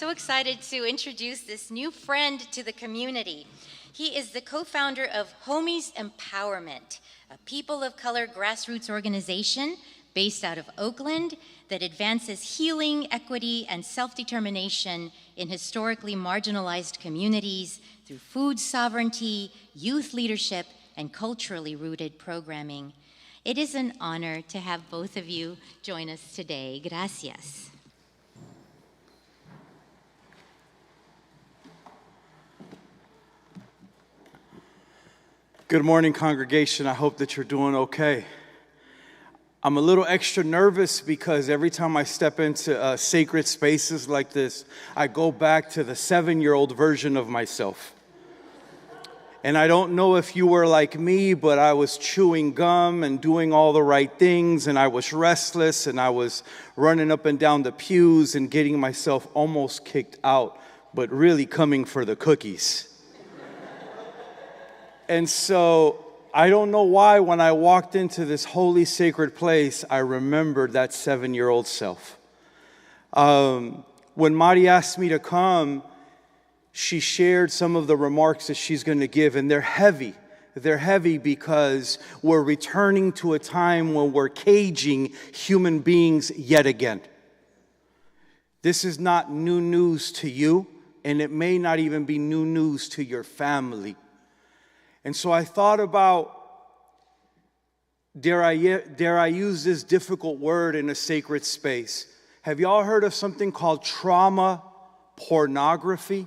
so excited to introduce this new friend to the community. He is the co-founder of Homies Empowerment, a people of color grassroots organization based out of Oakland that advances healing, equity, and self-determination in historically marginalized communities through food sovereignty, youth leadership, and culturally rooted programming. It is an honor to have both of you join us today. Gracias. Good morning, congregation. I hope that you're doing okay. I'm a little extra nervous because every time I step into sacred spaces like this, I go back to the 7-year-old version of myself. And I don't know if you were like me, but I was chewing gum and doing all the right things, and I was restless, and I was running up and down the pews and getting myself almost kicked out, but really coming for the cookies. And so I don't know why when I walked into this holy sacred place, I remembered that 7-year-old self. When Mari asked me to come, she shared some of the remarks that she's going to give, and they're heavy. They're heavy because we're returning to a time when we're caging human beings yet again. This is not new news to you, and it may not even be new news to your family. And so I thought about, dare I use this difficult word in a sacred space? Have y'all heard of something called trauma pornography?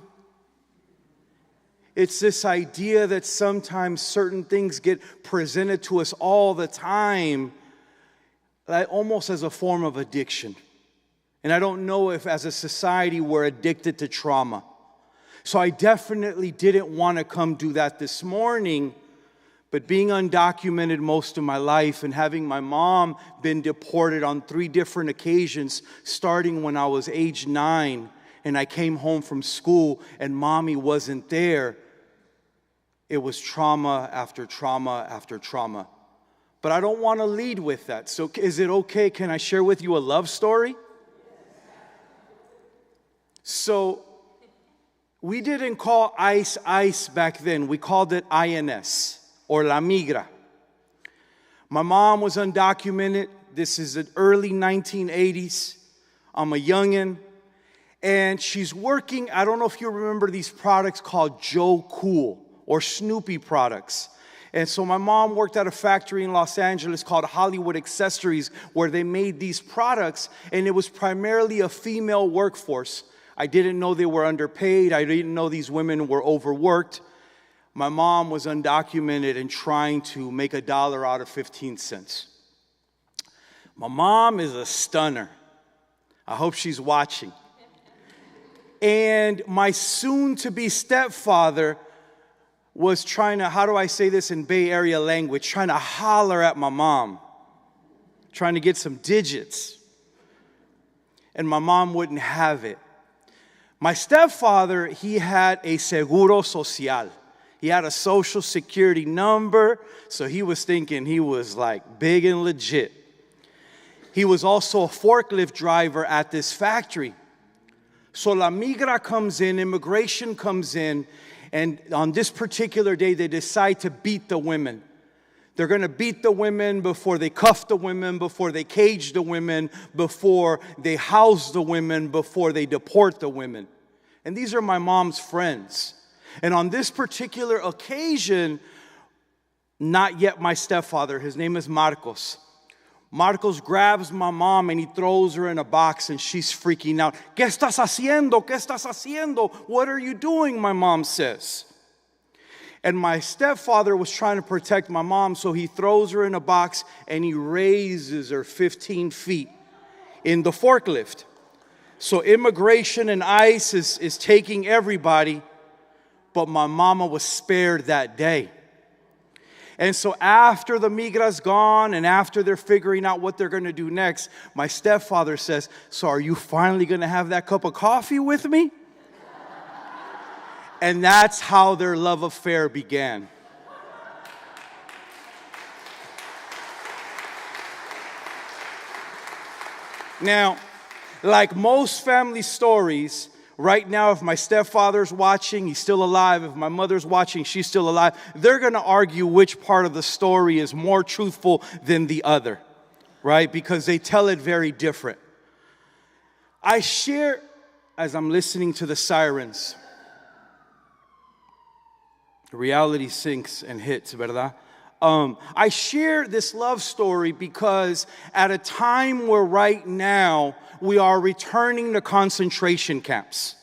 It's this idea that sometimes certain things get presented to us all the time, like almost as a form of addiction. And I don't know if as a society we're addicted to trauma. So I definitely didn't want to come do that this morning, but being undocumented most of my life and having my mom been deported on 3 different occasions, starting when I was age 9, and I came home from school and mommy wasn't there, it was trauma after trauma after trauma. But I don't want to lead with that. So is it okay? Can I share with you a love story? So we didn't call ICE back then. We called it INS, or La Migra. My mom was undocumented. This is the early 1980s. I'm a youngin'. And she's working, I don't know if you remember these products called Joe Cool or Snoopy products. And so my mom worked at a factory in Los Angeles called Hollywood Accessories, where they made these products, and it was primarily a female workforce. I didn't know they were underpaid. I didn't know these women were overworked. My mom was undocumented and trying to make $1 out of 15 cents. My mom is a stunner. I hope she's watching. And my soon-to-be stepfather was trying to, how do I say this in Bay Area language, trying to holler at my mom, trying to get some digits. And my mom wouldn't have it. My stepfather, he had a seguro social. He had a social security number, so he was thinking he was like big and legit. He was also a forklift driver at this factory. So La Migra comes in, immigration comes in, and on this particular day, they decide to beat the women. They're going to beat the women before they cuff the women, before they cage the women, before they house the women, before they deport the women. And these are my mom's friends. And on this particular occasion, not yet my stepfather, his name is Marcos. Marcos grabs my mom and he throws her in a box and she's freaking out. ¿Qué estás haciendo? ¿Qué estás haciendo? What are you doing? My mom says. And my stepfather was trying to protect my mom, so he throws her in a box and he raises her 15 feet in the forklift. So immigration and ICE is taking everybody, but my mama was spared that day. And so after the migra's gone and after they're figuring out what they're going to do next, my stepfather says, "So are you finally going to have that cup of coffee with me?" And that's how their love affair began. Now, like most family stories, right now, if my stepfather's watching, he's still alive. If my mother's watching, she's still alive. They're going to argue which part of the story is more truthful than the other, right? Because they tell it very different. I share, as I'm listening to the sirens, reality sinks and hits, ¿verdad? I share this love story because at a time where right now we are returning to concentration camps,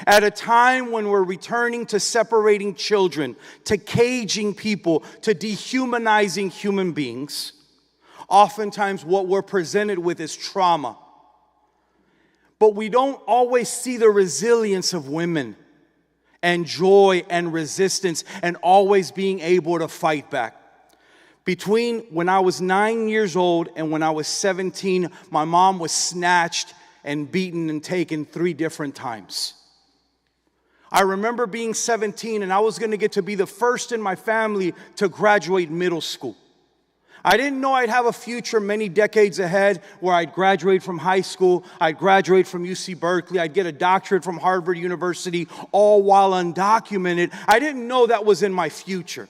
at a time when we're returning to separating children, to caging people, to dehumanizing human beings, oftentimes what we're presented with is trauma. But we don't always see the resilience of women and joy and resistance and always being able to fight back. Between when I was 9 years old and when I was 17, my mom was snatched and beaten and taken 3 different times. I remember being 17 and I was going to get to be the first in my family to graduate middle school. I didn't know I'd have a future many decades ahead where I'd graduate from high school, I'd graduate from UC Berkeley, I'd get a doctorate from Harvard University, all while undocumented. I didn't know that was in my future.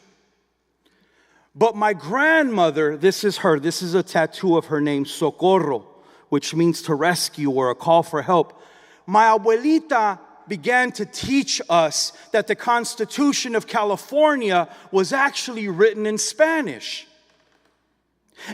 But my grandmother, this is her, this is a tattoo of her name, Socorro, which means to rescue or a call for help. My abuelita began to teach us that the Constitution of California was actually written in Spanish.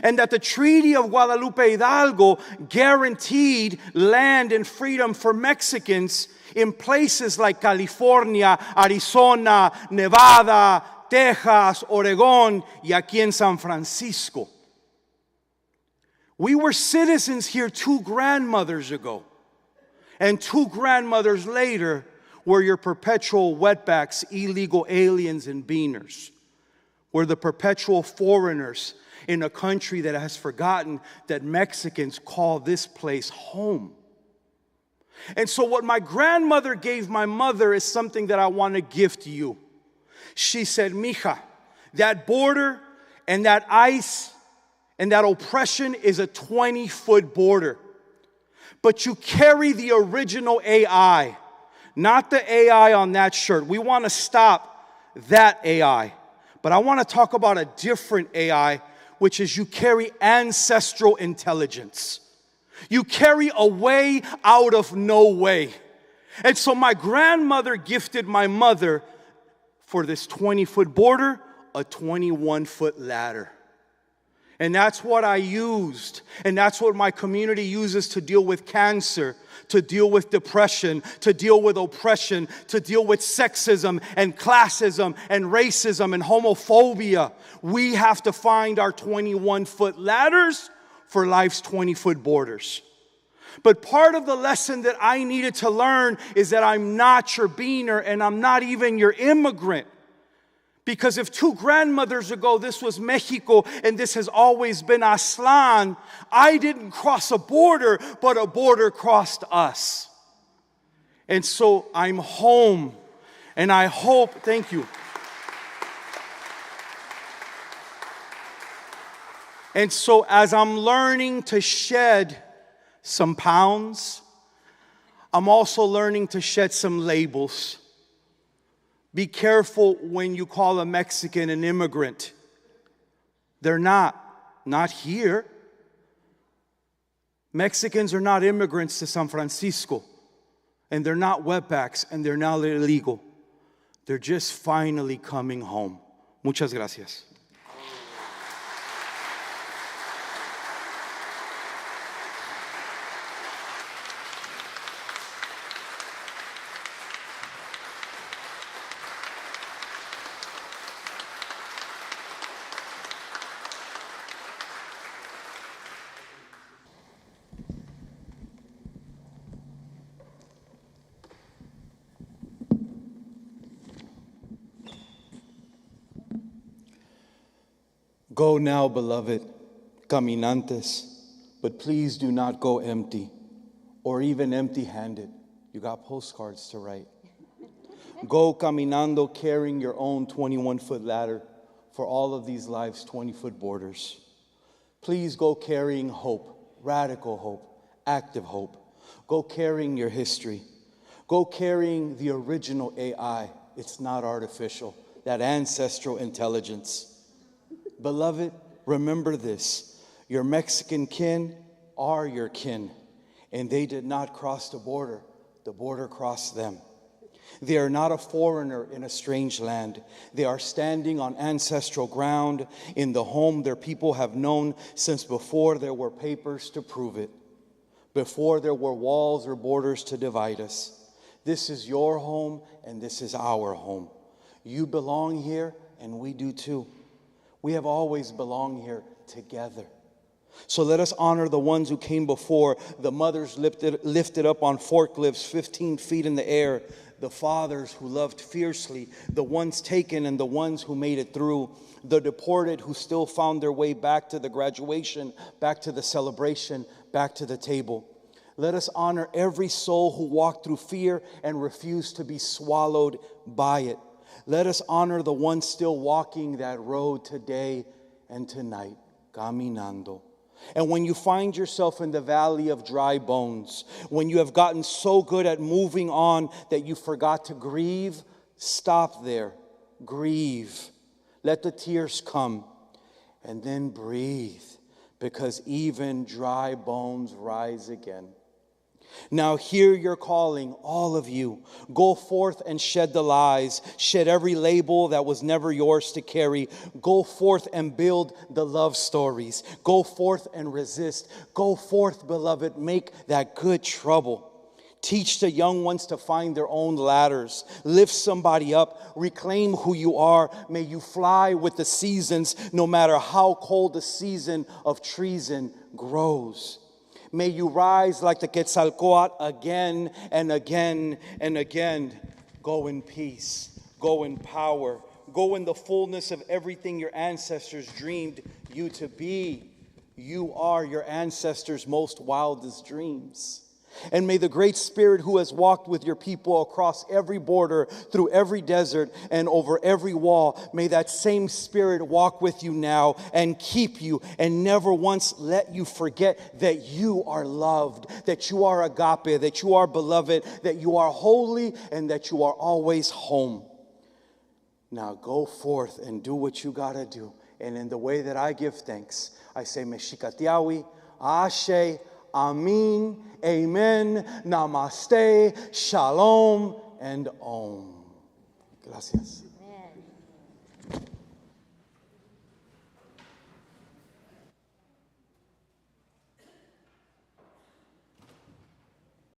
And that the Treaty of Guadalupe Hidalgo guaranteed land and freedom for Mexicans in places like California, Arizona, Nevada, Texas, Oregon, y aquí en San Francisco. We were citizens here 2 grandmothers ago. And 2 grandmothers later were your perpetual wetbacks, illegal aliens, and beaners. We're the perpetual foreigners in a country that has forgotten that Mexicans call this place home. And so what my grandmother gave my mother is something that I want to gift you. She said, mija, that border and that ICE and that oppression is a 20-foot border. But you carry the original AI, not the AI on that shirt. We want to stop that AI. But I want to talk about a different AI, which is you carry ancestral intelligence. You carry a way out of no way. And so my grandmother gifted my mother, for this 20-foot border, a 21-foot ladder. And that's what I used. And that's what my community uses to deal with cancer, to deal with depression, to deal with oppression, to deal with sexism and classism and racism and homophobia. We have to find our 21-foot ladders for life's 20-foot borders. But part of the lesson that I needed to learn is that I'm not your beaner and I'm not even your immigrant. Because if 2 grandmothers ago this was Mexico and this has always been Aztlán, I didn't cross a border, but a border crossed us. And so I'm home, and I hope, thank you. And so as I'm learning to shed some pounds, I'm also learning to shed some labels. Be careful when you call a Mexican an immigrant. They're not here. Mexicans are not immigrants to San Francisco. And they're not wetbacks, and they're not illegal. They're just finally coming home. Muchas gracias. Go now, beloved, caminantes, but please do not go empty or even empty-handed. You got postcards to write. Go caminando, carrying your own 21-foot ladder for all of these life's 20-foot borders. Please go carrying hope, radical hope, active hope. Go carrying your history. Go carrying the original AI. It's not artificial. That ancestral intelligence. Beloved, remember this. Your Mexican kin are your kin, and they did not cross the border. The border crossed them. They are not a foreigner in a strange land. They are standing on ancestral ground in the home their people have known since before there were papers to prove it, before there were walls or borders to divide us. This is your home and this is our home. You belong here and we do too. We have always belonged here together. So let us honor the ones who came before, the mothers lifted up on forklifts 15 feet in the air, the fathers who loved fiercely, the ones taken and the ones who made it through, the deported who still found their way back to the graduation, back to the celebration, back to the table. Let us honor every soul who walked through fear and refused to be swallowed by it. Let us honor the ones still walking that road today and tonight, caminando. And when you find yourself in the valley of dry bones, when you have gotten so good at moving on that you forgot to grieve, stop there. Grieve. Let the tears come. And then breathe, because even dry bones rise again. Now hear your calling, all of you. Go forth and shed the lies. Shed every label that was never yours to carry. Go forth and build the love stories. Go forth and resist. Go forth, beloved, make that good trouble. Teach the young ones to find their own ladders. Lift somebody up. Reclaim who you are. May you fly with the seasons, no matter how cold the season of treason grows. May you rise like the Quetzalcoatl again and again and again. Go in peace. Go in power. Go in the fullness of everything your ancestors dreamed you to be. You are your ancestors' most wildest dreams. And may the Great Spirit who has walked with your people across every border, through every desert, and over every wall, may that same Spirit walk with you now and keep you and never once let you forget that you are loved, that you are agape, that you are beloved, that you are holy, and that you are always home. Now go forth and do what you got to do. And in the way that I give thanks, I say, Meshikatiawi, Ashe, Amin, Amen, Namaste, Shalom, and Om. Gracias.